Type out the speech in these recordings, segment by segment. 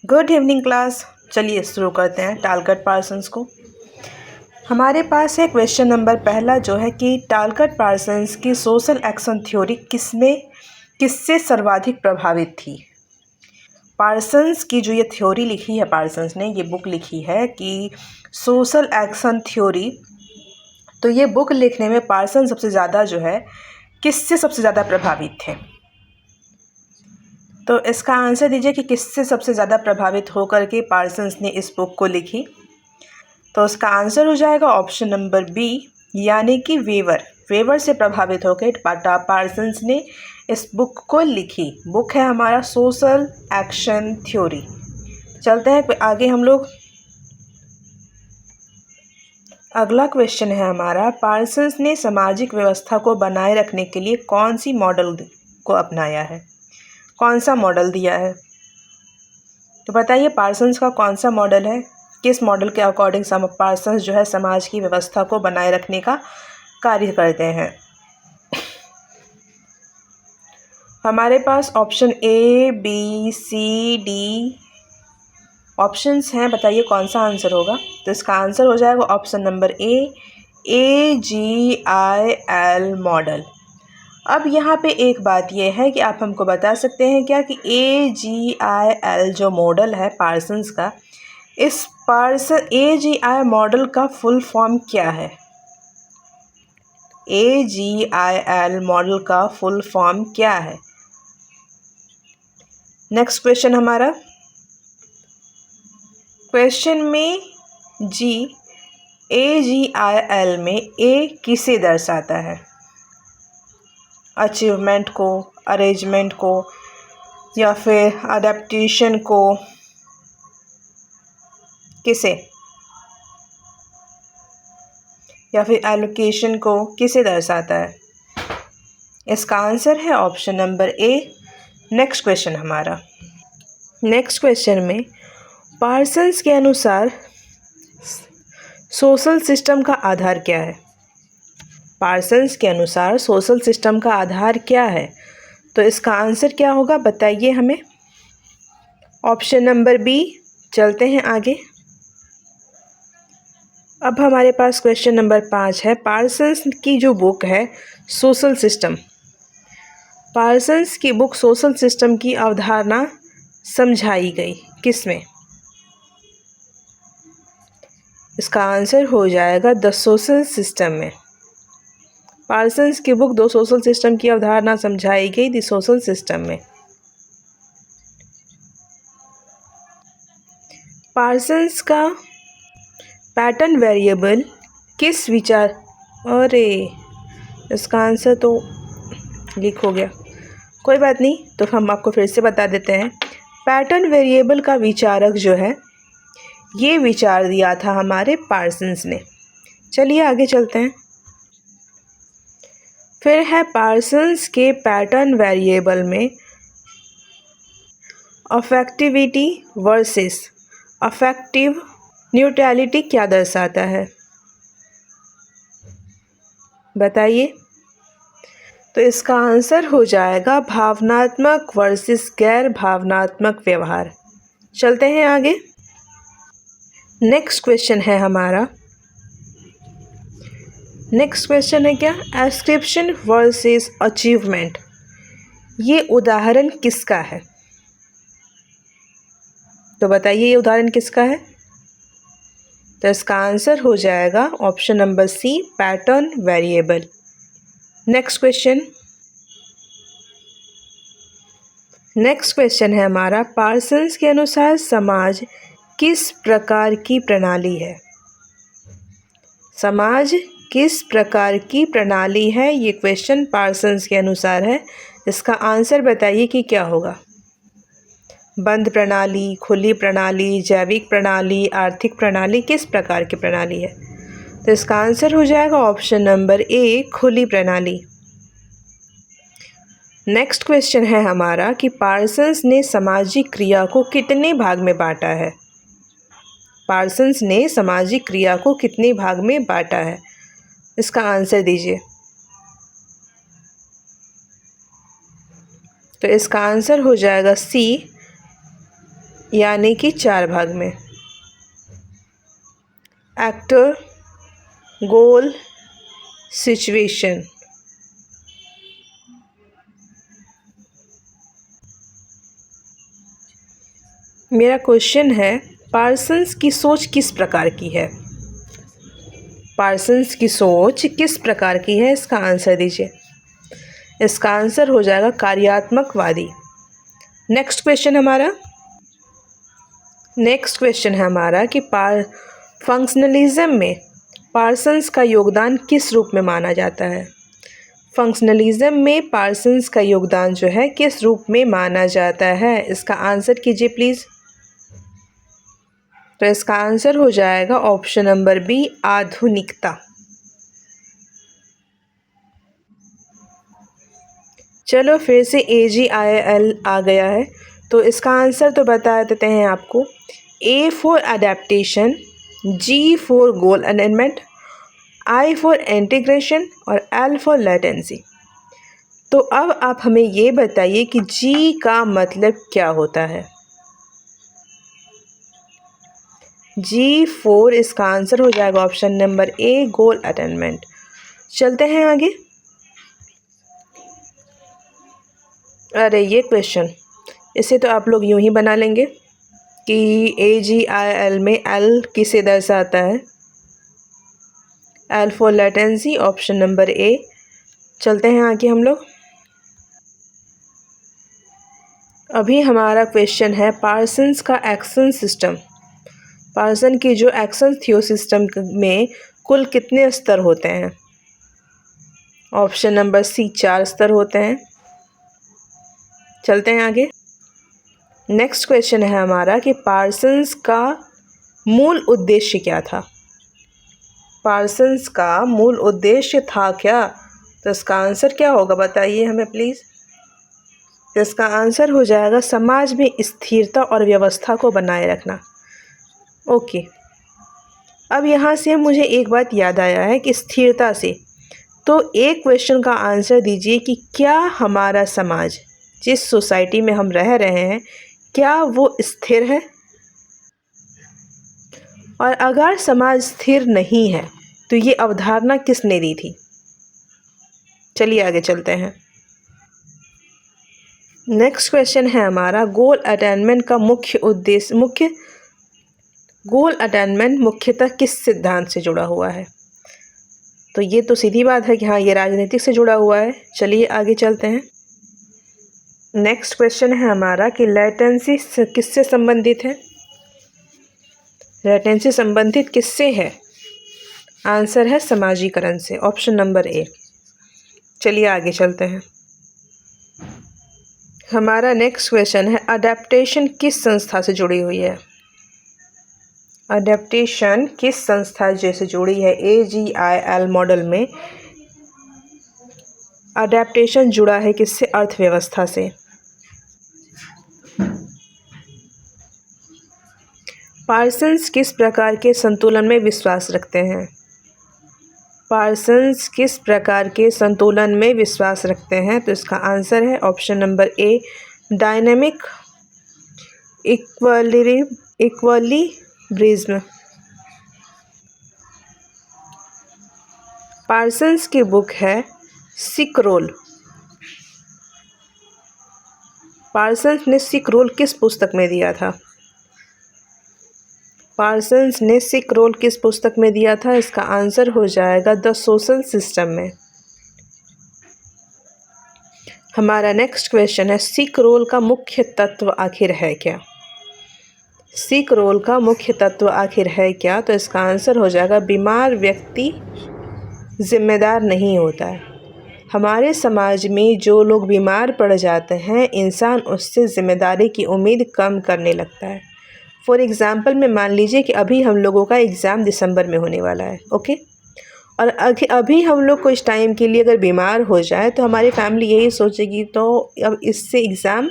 Good evening class. चलिए शुरू करते हैं टालकट पार्सन्स को। हमारे पास है क्वेश्चन नंबर पहला जो है कि टालकट पार्सन्स की सोशल एक्शन थ्योरी किससे सर्वाधिक प्रभावित थी। पार्सन्स की जो ये थ्योरी लिखी है, पार्सन्स ने ये बुक लिखी है कि सोशल एक्शन थ्योरी, तो ये बुक लिखने में पार्सन सबसे ज़्यादा जो है किससे सबसे ज़्यादा प्रभावित थे। तो इसका आंसर दीजिए कि किससे सबसे ज़्यादा प्रभावित होकर के पार्सन्स ने इस बुक को लिखी। तो उसका आंसर हो जाएगा ऑप्शन नंबर बी, यानी कि वेवर से प्रभावित होकर पार्सन्स ने इस बुक को लिखी। बुक है हमारा सोशल एक्शन थ्योरी। चलते हैं आगे हम लोग। अगला क्वेश्चन है हमारा, पार्सन्स ने सामाजिक व्यवस्था को बनाए रखने के लिए कौन सी मॉडल को अपनाया है, कौन सा मॉडल दिया है। तो बताइए पार्सन्स का कौन सा मॉडल है, किस मॉडल के अकॉर्डिंग पार्सन्स जो है समाज की व्यवस्था को बनाए रखने का कार्य करते हैं। हमारे पास option A, B, C, D options हैं। बताइए कौन सा आंसर होगा। तो इसका आंसर हो जाएगा option number A, AGIL model. अब यहाँ पे एक बात यह है कि आप हमको बता सकते हैं क्या कि AGIL जो मॉडल है पार्सन्स का, इस AGI मॉडल का फुल फॉर्म क्या है। AGIL मॉडल का फुल फॉर्म क्या है। नेक्स्ट क्वेश्चन हमारा, क्वेश्चन में जी AGIL में ए किसे दर्शाता है, अचीवमेंट को, अरेंजमेंट को, या फिर अडेप्टेशन को, किसे, या फिर एलोकेशन को किसे दर्शाता है। इसका आंसर है option number A. Next question हमारा, नेक्स्ट क्वेश्चन में पार्सन्स के अनुसार सोशल सिस्टम का आधार क्या है। पार्सन्स के अनुसार सोशल सिस्टम का आधार क्या है। तो इसका आंसर क्या होगा बताइए हमें। Option number B. चलते हैं आगे। अब हमारे पास क्वेश्चन नंबर 5 है। पार्सन्स की जो बुक है सोशल सिस्टम, पार्सन्स की बुक सोशल सिस्टम की अवधारणा समझाई गई किसमें। इसका आंसर हो जाएगा द सोशल सिस्टम में। पार्सन्स की बुक दो सोशल सिस्टम की अवधारणा समझाई गई द सोशल सिस्टम में। पार्सन्स का पैटर्न वेरिएबल किस विचार, अरे इसका आंसर तो लीक हो गया, कोई बात नहीं, तो हम आपको फिर से बता देते हैं। पैटर्न वेरिएबल का विचारक जो है, ये विचार दिया था हमारे पार्सन्स ने। चलिए आगे चलते हैं। फिर है पार्सन्स के पैटर्न वेरिएबल में अफेक्टिविटी वर्सेस अफेक्टिव न्यूट्रलिटी क्या दर्शाता है, बताइए। तो इसका आंसर हो जाएगा भावनात्मक वर्सेस गैर भावनात्मक व्यवहार। चलते हैं आगे। नेक्स्ट क्वेश्चन है हमारा, नेक्स्ट क्वेश्चन है क्या, एस्क्रिप्शन वर्सेस अचीवमेंट, ये उदाहरण किसका है। तो बताइए ये उदाहरण किसका है। तो इसका आंसर हो जाएगा option number C, pattern variable. Next question, next question है हमारा, पार्सन्स के अनुसार समाज किस प्रकार की प्रणाली है। समाज किस प्रकार की प्रणाली है, ये क्वेश्चन पार्सन्स के अनुसार है। इसका आंसर बताइए कि क्या होगा। बंद प्रणाली, खुली प्रणाली, जैविक प्रणाली, आर्थिक प्रणाली, किस प्रकार की प्रणाली है। तो इसका आंसर हो जाएगा ऑप्शन नंबर ए, खुली प्रणाली। नेक्स्ट क्वेश्चन है हमारा कि पार्सन्स ने सामाजिक क्रिया को कितने भाग में बांटा है। पार्सन्स ने सामाजिक क्रिया को कितने भाग में बांटा है, इसका आंसर दीजिए। तो इसका आंसर हो जाएगा सी, यानी कि 4 भाग में। एक्टर, गोल, सिचुएशन। मेरा क्वेश्चन है, पार्सन्स की सोच किस प्रकार की है? पार्सन्स की सोच किस प्रकार की है, इसका आंसर दीजिए। इसका आंसर हो जाएगा कार्यात्मकवादी। नेक्स्ट क्वेश्चन है हमारा कि फंक्शनलिज्म में पार्सन्स का योगदान किस रूप में माना जाता है? फंक्शनलिज्म में पार्सन्स का योगदान जो है किस रूप में माना जाता है, इसका आंसर कीजिए प्लीज़। तो इसका आंसर हो जाएगा ऑप्शन नंबर बी, आधुनिकता। चलो फिर से AGIL आ गया है, तो इसका आंसर तो बता देते हैं आपको। A for adaptation, G for goal attainment, I for integration और L फॉर लेटेंसी। तो अब आप हमें ये बताइए कि G का मतलब क्या होता है? G4, इसका आंसर हो जाएगा option number A, goal attainment. चलते हैं आगे। अरे ये क्वेश्चन, इसे तो आप लोग यूं ही बना लेंगे कि AGIL में L किसे दर्शाता है? L for latency, option number A। चलते हैं आगे हम लोग। अभी हमारा क्वेश्चन है, पार्सन्स का एक्शन सिस्टम। पार्सन की जो एक्शन थियो सिस्टम में कुल कितने स्तर होते हैं? ऑप्शन नंबर C, 4 स्तर होते हैं। चलते हैं आगे। नेक्स्ट क्वेश्चन है हमारा कि पार्सन्स का मूल उद्देश्य क्या था? पार्सन्स का मूल उद्देश्य था क्या? तो इसका आंसर क्या होगा, बताइए हमें प्लीज़। तो इसका आंसर हो जाएगा समाज में स्थिरता और व्यवस्था को बनाए रखना। ओके, अब यहाँ से मुझे एक बात याद आया है कि स्थिरता से, तो एक क्वेश्चन का आंसर दीजिए कि क्या हमारा समाज, जिस सोसाइटी में हम रह रहे हैं, क्या वो स्थिर है? और अगर समाज स्थिर नहीं है तो ये अवधारणा किसने दी थी? चलिए आगे चलते हैं। नेक्स्ट क्वेश्चन है हमारा, गोल अटेनमेंट का गोल अटेनमेंट मुख्यतः किस सिद्धांत से जुड़ा हुआ है? तो ये तो सीधी बात है कि हाँ, ये राजनीतिक से जुड़ा हुआ है। चलिए आगे चलते हैं। नेक्स्ट क्वेश्चन है हमारा कि लेटेंसी किससे संबंधित है? लेटेंसी संबंधित किससे है? आंसर है समाजीकरण से, ऑप्शन नंबर A। चलिए आगे चलते हैं। हमारा नेक्स्ट क्वेश्चन है, अडेप्टेशन किस संस्था से जुड़ी हुई है? अडेप्टेशन किस संस्था जैसे जुड़ी है? AGIL मॉडल में अडेप्टेशन जुड़ा है किससे? अर्थव्यवस्था से। पार्सन्स किस प्रकार के संतुलन में विश्वास रखते हैं? पार्सन्स किस प्रकार के संतुलन में विश्वास रखते हैं? तो इसका आंसर है option number A, dynamic equilibrium. Parsons की बुक है सिक रोल। पार्सन्स ने सिक रोल किस पुस्तक में दिया था? पार्सन्स ने सिक रोल किस पुस्तक में दिया था? इसका आंसर हो जाएगा द सोशल सिस्टम में। हमारा नेक्स्ट क्वेश्चन है, सिक रोल का मुख्य तत्व आखिर है क्या? सिक रोल का मुख्य तत्व आखिर है क्या? तो इसका आंसर हो जाएगा बीमार व्यक्ति जिम्मेदार नहीं होता है। हमारे समाज में जो लोग बीमार पड़ जाते हैं, इंसान उससे ज़िम्मेदारी की उम्मीद कम करने लगता है। फॉर एग्ज़ाम्पल में मान लीजिए कि अभी हम लोगों का एग्ज़ाम दिसंबर में होने वाला है, ओके, और अभी हम लोग कुछ टाइम के लिए अगर बीमार हो जाए तो हमारी फैमिली यही सोचेगी तो अब इससे एग्ज़ाम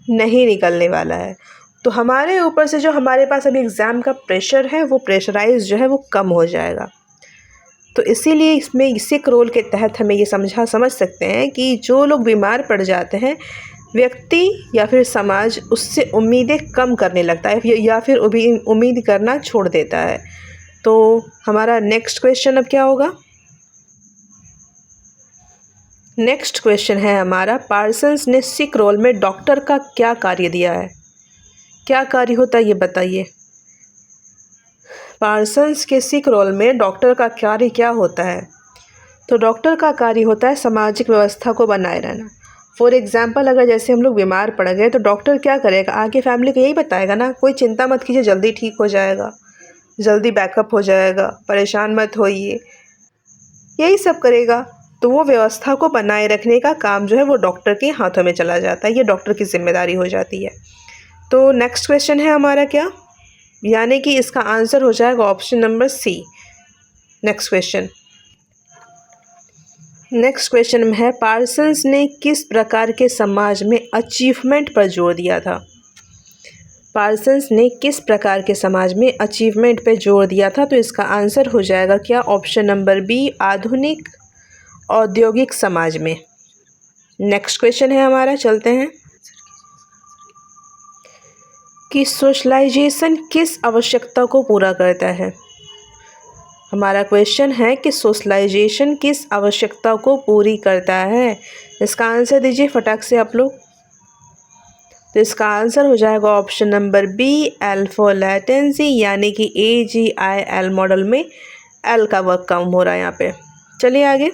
नहीं निकलने वाला है। तो हमारे ऊपर से जो हमारे पास अभी एग्ज़ाम का प्रेशर है, वो प्रेशराइज जो है वो कम हो जाएगा। तो इसीलिए इसमें सिक रोल के तहत हमें ये समझ सकते हैं कि जो लोग बीमार पड़ जाते हैं, व्यक्ति या फिर समाज उससे उम्मीदें कम करने लगता है या फिर उम्मीद करना छोड़ देता है। तो हमारा नेक्स्ट क्वेश्चन अब क्या होगा? नेक्स्ट क्वेश्चन है हमारा, पार्सन्स ने सिक रोल में डॉक्टर का क्या कार्य दिया है? क्या कार्य होता है ये बताइए। पार्सन्स के सिक रोल में डॉक्टर का कार्य क्या होता है? तो डॉक्टर का कार्य होता है सामाजिक व्यवस्था को बनाए रहना। फॉर एग्जाम्पल, अगर जैसे हम लोग बीमार पड़ गए तो डॉक्टर क्या करेगा? आगे फैमिली को यही बताएगा ना, कोई चिंता मत कीजिए, जल्दी ठीक हो जाएगा, जल्दी बैकअप हो जाएगा, परेशान मत होइए, यही सब करेगा। तो वो व्यवस्था को बनाए रखने का काम जो है वो डॉक्टर के हाथों में चला जाता है, ये डॉक्टर की जिम्मेदारी हो जाती है। तो नेक्स्ट क्वेश्चन है हमारा क्या, यानी कि इसका आंसर हो जाएगा option number C. Next question में है, पार्सन्स ने किस प्रकार के समाज में अचीवमेंट पर जोर दिया था? पार्सन्स ने किस प्रकार के समाज में अचीवमेंट पर जोर दिया था? तो इसका आंसर हो जाएगा क्या? ऑप्शन नंबर बी, आधुनिक औद्योगिक समाज में। नेक्स्ट क्वेश्चन है हमारा, चलते हैं कि सोशलाइजेशन किस आवश्यकता को पूरा करता है? हमारा क्वेश्चन है कि सोशलाइजेशन किस आवश्यकता को पूरी करता है? इसका आंसर दीजिए फटाक से आप लोग। तो इसका आंसर हो जाएगा option number B, L for latency, यानी कि AGIL मॉडल में एल का वर्क कम हो रहा है यहाँ पे। चलिए आगे।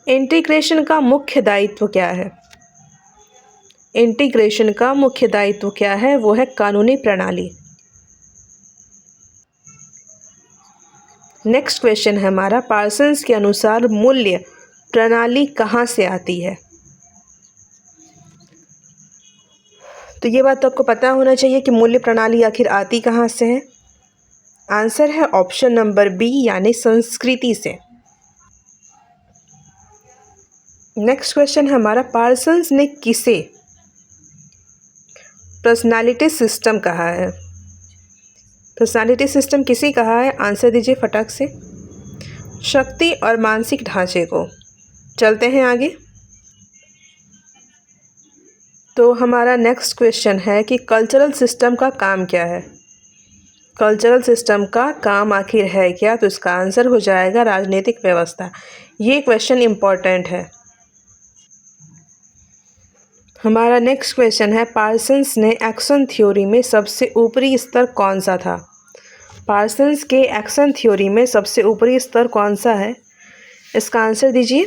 इंटीग्रेशन का मुख्य दायित्व क्या है? इंटीग्रेशन का मुख्य दायित्व क्या है? वो है कानूनी प्रणाली। नेक्स्ट क्वेश्चन है हमारा, पार्सन्स के अनुसार मूल्य प्रणाली कहाँ से आती है? तो ये बात तो आपको पता होना चाहिए कि मूल्य प्रणाली आखिर आती कहाँ से है। आंसर है ऑप्शन नंबर बी, यानी संस्कृति से। नेक्स्ट क्वेश्चन है हमारा, पार्सन्स ने किसे पर्सनालिटी सिस्टम कहा है? पर्सनालिटी सिस्टम किसे कहा है? आंसर दीजिए फटाक से। शक्ति और मानसिक ढांचे को। चलते हैं आगे। तो हमारा नेक्स्ट क्वेश्चन है कि कल्चरल सिस्टम का काम क्या है? कल्चरल सिस्टम का काम आखिर है क्या? तो इसका आंसर हो जाएगा राजनीतिक व्यवस्था। ये क्वेश्चन इम्पॉर्टेंट है। हमारा नेक्स्ट क्वेश्चन है, पार्सन्स ने एक्शन थ्योरी में सबसे ऊपरी स्तर कौन सा था? पार्सन्स के एक्शन थ्योरी में सबसे ऊपरी स्तर कौन सा है? इसका आंसर दीजिए।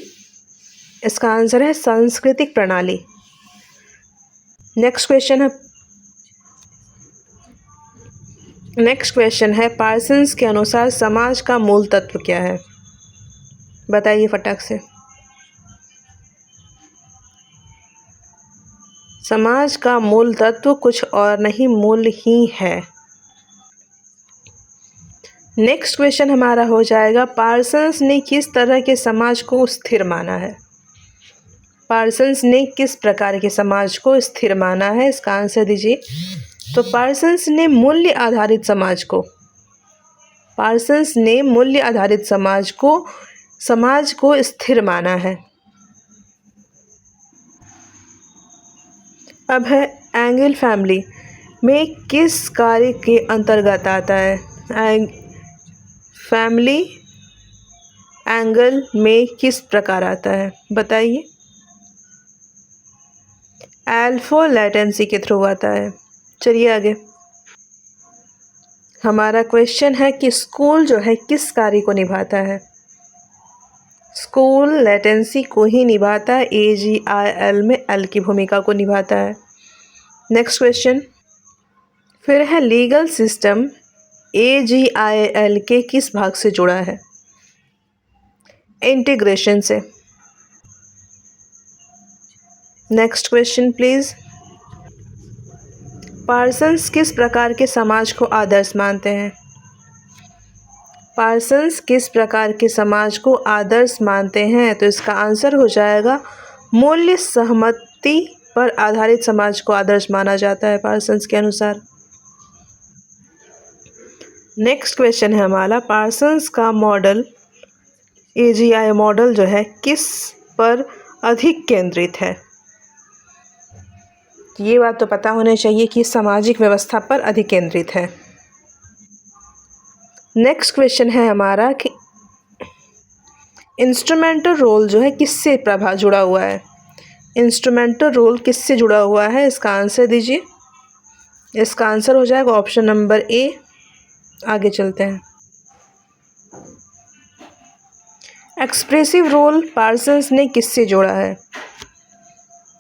इसका आंसर है सांस्कृतिक प्रणाली। नेक्स्ट क्वेश्चन है, पार्सन्स के अनुसार समाज का मूल तत्व क्या है? बताइए फटाक से। समाज का मूल तत्व कुछ और नहीं, मूल्य ही है। नेक्स्ट क्वेश्चन हमारा हो जाएगा, पार्सन्स ने किस तरह के समाज को स्थिर माना है? पार्सन्स ने किस प्रकार के समाज को स्थिर माना है? इसका आंसर दीजिए। तो पार्सन्स ने मूल्य आधारित समाज को स्थिर माना है। अब है, एंगल फैमिली में किस कार्य के अंतर्गत आता है? फैमिली एंगल में किस प्रकार आता है बताइए। अल्फा लेटेंसी के थ्रू आता है। चलिए आगे। हमारा क्वेश्चन है कि स्कूल जो है किस कार्य को निभाता है? स्कूल लेटेंसी को ही निभाता है, AGIL में एल की भूमिका को निभाता है। नेक्स्ट क्वेश्चन फिर है, लीगल सिस्टम AGIL के किस भाग से जुड़ा है? इंटीग्रेशन से। Next question please. पार्सन्स किस प्रकार के समाज को आदर्श मानते हैं? पार्सन्स किस प्रकार के समाज को आदर्श मानते हैं? तो इसका आंसर हो जाएगा मूल्य सहमति पर आधारित समाज को आदर्श माना जाता है पार्सन्स के अनुसार। नेक्स्ट क्वेश्चन है हमारा, पार्सन्स का मॉडल AGI मॉडल जो है किस पर अधिक केंद्रित है? ये बात तो पता होनी चाहिए कि सामाजिक व्यवस्था पर अधिक केंद्रित है। नेक्स्ट क्वेश्चन है हमारा कि इंस्ट्रूमेंटल रोल जो है किससे जुड़ा हुआ है? इंस्ट्रूमेंटल रोल किससे जुड़ा हुआ है, इसका आंसर दीजिए। इसका आंसर हो जाएगा ऑप्शन नंबर ए। आगे चलते हैं। एक्सप्रेसिव रोल पार्सन्स ने किससे जोड़ा है?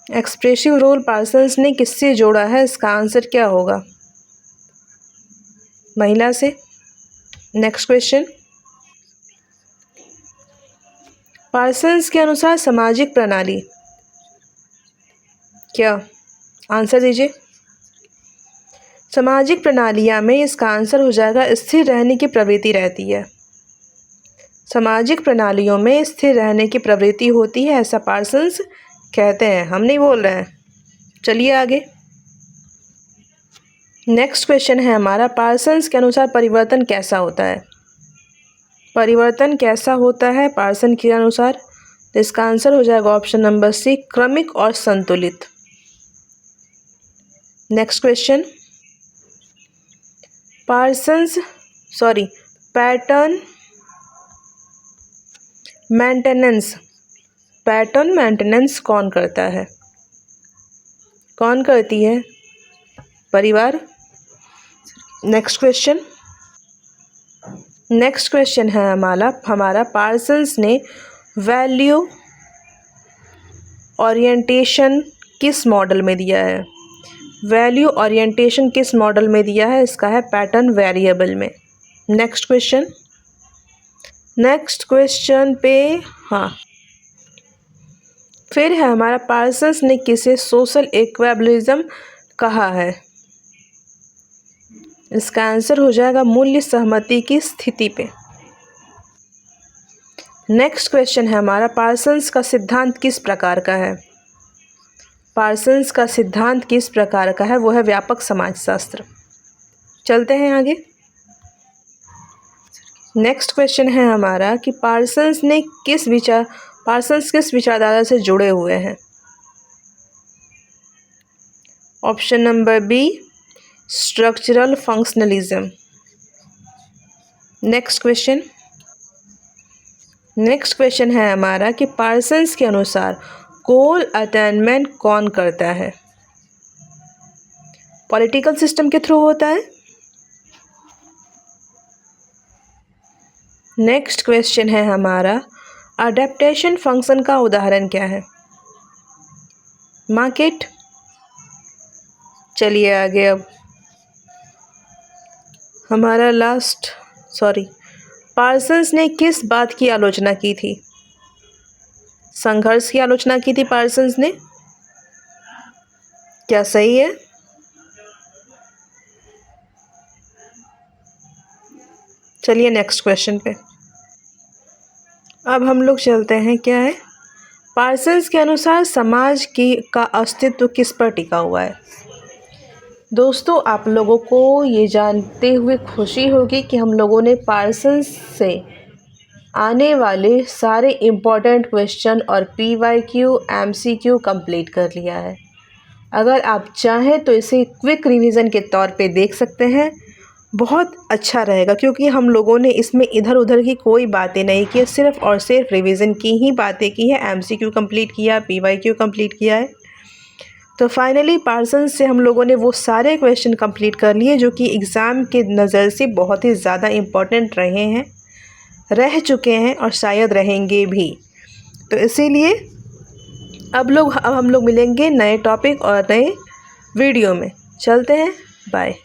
एक्सप्रेसिव रोल पार्सन्स ने किससे जोड़ा है, इसका आंसर क्या होगा? महिला से। नेक्स्ट क्वेश्चन, पार्सन्स के अनुसार सामाजिक प्रणाली क्या? आंसर दीजिए। सामाजिक प्रणालियाँ में इसका आंसर हो जाएगा स्थिर रहने की प्रवृत्ति रहती है। सामाजिक प्रणालियों में स्थिर रहने की प्रवृत्ति होती है, ऐसा पार्सन्स कहते हैं, हम नहीं बोल रहे हैं। चलिए आगे। नेक्स्ट क्वेश्चन है हमारा, पार्सन्स के अनुसार परिवर्तन कैसा होता है? परिवर्तन कैसा होता है पार्सन के अनुसार? तो इसका आंसर हो जाएगा ऑप्शन नंबर सी, क्रमिक और संतुलित। नेक्स्ट क्वेश्चन, पैटर्न मेंटेनेंस कौन करता है? कौन करती है? परिवार। नेक्स्ट क्वेश्चन है हमारा पार्सन्स ने वैल्यू ओरिएंटेशन किस मॉडल में दिया है? वैल्यू ओरिएंटेशन किस मॉडल में दिया है? इसका है पैटर्न वेरिएबल में। नेक्स्ट क्वेश्चन पे फिर है हमारा, पार्सन्स ने किसे सोशल इक्विलिब्रियम कहा है? इसका आंसर हो जाएगा मूल्य सहमति की स्थिति पे। नेक्स्ट क्वेश्चन है हमारा, पार्सन्स का सिद्धांत किस प्रकार का है? पार्सन्स का सिद्धांत किस प्रकार का है? वो है व्यापक समाजशास्त्र। चलते हैं आगे। नेक्स्ट क्वेश्चन है हमारा कि पार्सन्स किस विचारधारा से जुड़े हुए हैं? Option number B, structural functionalism. Next question है हमारा कि पार्सन्स के अनुसार गोल अटेनमेंट कौन करता है? पॉलिटिकल सिस्टम के थ्रू होता है। नेक्स्ट क्वेश्चन है हमारा, अडेप्टेशन फंक्शन का उदाहरण क्या है? मार्केट। चलिए आगे। अब हमारा पार्सन्स ने किस बात की आलोचना की थी? संघर्ष की आलोचना की थी पार्सन्स ने। क्या सही है? चलिए नेक्स्ट क्वेश्चन पे। अब हम लोग चलते हैं, क्या है? पार्सन्स के अनुसार समाज का अस्तित्व किस पर टिका हुआ है? दोस्तों, आप लोगों को ये जानते हुए खुशी होगी कि हम लोगों ने पार्सन्स से आने वाले सारे इम्पॉर्टेंट क्वेश्चन और PYQ MCQ कंप्लीट कर लिया है। अगर आप चाहें तो इसे क्विक रिवीजन के तौर पे देख सकते हैं, बहुत अच्छा रहेगा, क्योंकि हम लोगों ने इसमें इधर उधर की कोई बातें नहीं की, सिर्फ और सिर्फ रिवीजन की ही बातें की है। MCQ कंप्लीट किया, PYQ कंप्लीट किया है। तो फाइनली पार्सन्स से हम लोगों ने वो सारे क्वेश्चन कंप्लीट कर लिए जो कि एग्ज़ाम के नज़र से बहुत ही ज़्यादा इम्पोर्टेंट रह चुके हैं और शायद रहेंगे भी। तो इसीलिए अब हम लोग मिलेंगे नए टॉपिक और नए वीडियो में। चलते हैं, बाय।